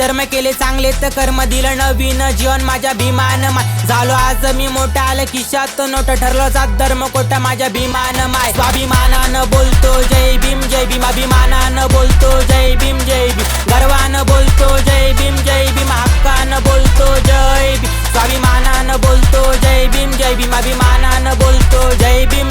धर्म केले चांगले तर कर्म दिलं नवीन जीवन माझ्या भीमान माय झालो आज मी मोठा आलं खिशात नोट ठरलो जात धर्म कोटा माझ्या भीमान माय स्वाभिमानानं बोलतो जय भीम अभिमानानं बोलतो जय भीम गर्वानं बोलतो जय भीम हक्कानं बोलतो जय भीम स्वाभिमानानं बोलतो जय भीम अभिमानानं बोलतो जय भीम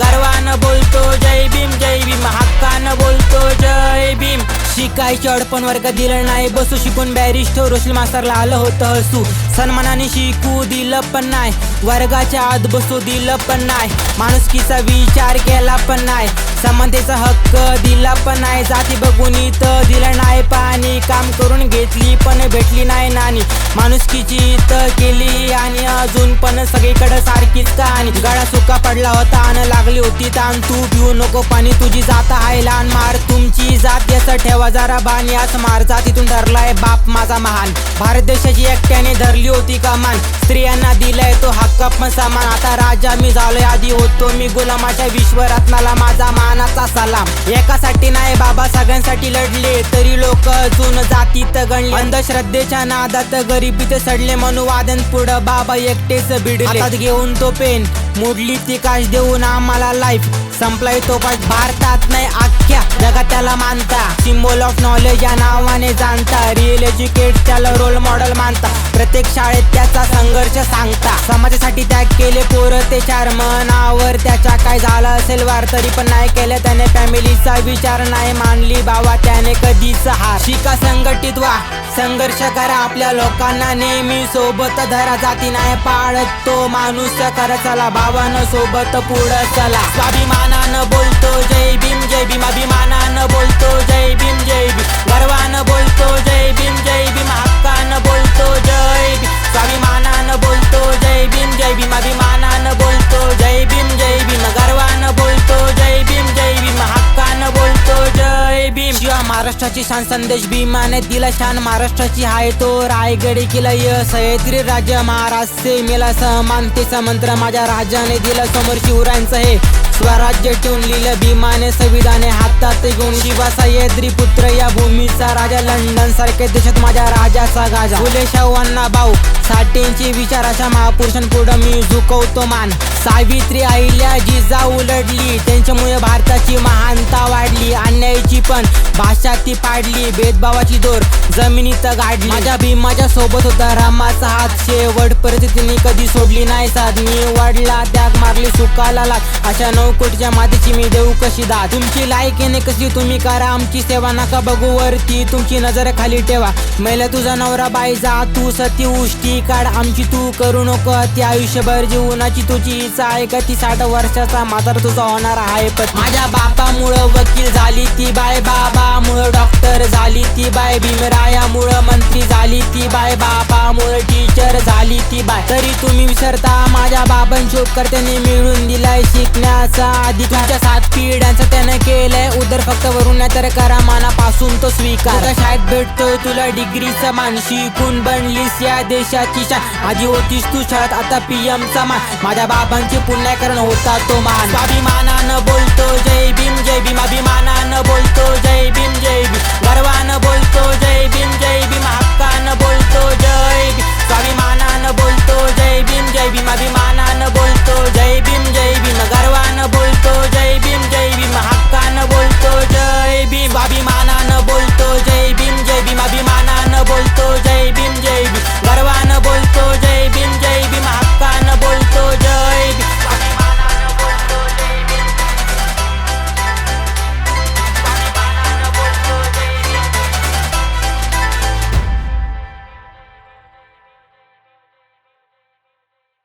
गर्वानं बोलतो जय भीम हक्कानं बोलतो जय भीम शिकायची अडपण वर्ग दिलं नाही बसू शिकून बॅरिस्टर रोशनी मास्तरला आलं होतं हसू सन्मानाने शिकू दिलं पण नाही वर्गाच्या आत बसू दिलं पण नाही माणुसकीचा विचार केला पण नाही समानतेचा हक्क दिला पण नाही जाती बघून इथं दिलं नाही पाणी काम करून घेतली पण भेटली नाही नाणी माणुसकीची इथं केली आणि अजून पण सगळीकडे सारखीच कहाणी गळा सुका पडला होता आणि लागली होती ताण तू पिऊ नको पाणी तुझी जात आहे लहान मार तुमची जात याचं ठेवा जरा बाणी असं मार जातीतून ठरलाय बाप माझा महान भारत देशाची एकट्याने धरली होती कमान स्त्रियांना दिलाय तो हक्क पण समान आता राजा मी झालोय आधी होतो मी गुलामाच्या विश्वरत्नाला माझा मानाचा सलाम एकासाठी नाही बाबा सगळ्यांसाठी लढले तरी लोक अजून जातीत गणले अंधश्रद्धेच्या नादात गरिबीत सडले मनुवादन पुढं बाबा एकटेच भिडले हातात घेऊन तो पेन मोडली ती काश देऊन आम्हाला लाईफ संपलाय तो पाठ भारतात नाही अख्ख्या जगात त्याला मानता सिम्बॉल ऑफ नॉलेज या नावाने जाणता रिअल एज्युकेट त्याला रोल मॉडेल मानता प्रत्येक शाळेत त्याचा संघर्ष सांगता समाजासाठी त्याग केले पोरं ते चार मनावर त्याच्या काय झालं असेल वार तरी पण नाही केलं त्याने फॅमिलीचा विचार नाही मानली बाबा त्याने कधीच हार शिका संघटित व्हा संघर्ष करा आपल्या लोकांना नेहमी सोबत धरा जाती नाही पाळत तो माणूस करा चला भावानं सोबत पुढं चला स्वाभिमानानं बोलतो जय भीम अभिमानानं बोलतो जय भीम गर्वानं बोलतो जय भीम हक्कानं बोलतो जय भीम स्वाभिमानानं बोलतो जय भीम अभिमानानं बोलतो जय भीम गर्वानं बोलतो जय भीम हक्कानं बोलतो जय भीम शिवा महाराष्ट्राची शान संदेश भीमाने दिला शान महाराष्ट्राची हाय तो रायगडी केला सह्याद्री राज्य महाराष्ट्र मेला समानतेचा मंत्र माझ्या राजाने दिला समोर शिवरायांचं हे स्वराज्य ठेवून लिहिलं भीमाने संविधाने हातात घेऊन शिवा सह्याद्री पुत्र या भूमीचा राजा लंडन सारख्या देशात माझ्या राजाचा गाजा फुले शाहूंना भाऊ साठेंची विचाराच्या महापुरुषांपुढं मी झुकवतो मान सावित्री अहिल्या जिजाऊ लढली त्यांच्यामुळे भारताची महानता वाढली अन्यायाची पण भाषा ती पाडली भेदभावाची दोर जमिनीत गाडली माझ्या भीमाच्या सोबत होता रामाचा हात शेवट परिस्थितीने कधी सोडली नाही साथ मी वाढला त्याग मारली सुखाला लाग अशा 9 कोटीच्या मातीची मी देऊ कशी दाद तुमची लायकीने कशी तुम्ही करा आमची सेवा नका बघू वरती तुमची नजर खाली ठेवा मैला तुझा नवरा बाई जा तू सती उष्टी काढ आमची तू करू नको ती आयुष्यभर जीवनाची तुझी इच्छा आहे का ती 60 वर्षाचा म्हातारा तुझा होणार आहे पण माझ्या बापामुळं वकील झाली ती बाय बाबामुळं डॉक्टर झाली ती बाय भीमरायामुळं मंत्री झाली ती बाय बापामुळं टीचर झाली ती बाय तरी तुम्ही विसरता माझ्या बाबांची उपकार त्याने मिळून दिलाय शिकण्याचा आधी तुमच्या 7 पिढ्यांचा त्याने केलंय उदर फक्त वरून नाही तर करा मनापासून तो स्वीकार शाळेत भेटतोय तुला डिग्रीचा मान शिकून बनलीस या देशाची शान आधी होतीस तू शाळेत आता PM चा मान माझ्या बाबांचे पुण्याकरण होता तो मान स्वाभिमानानं बोलतो जय भीम अभिमानानं बोलतो जय भीम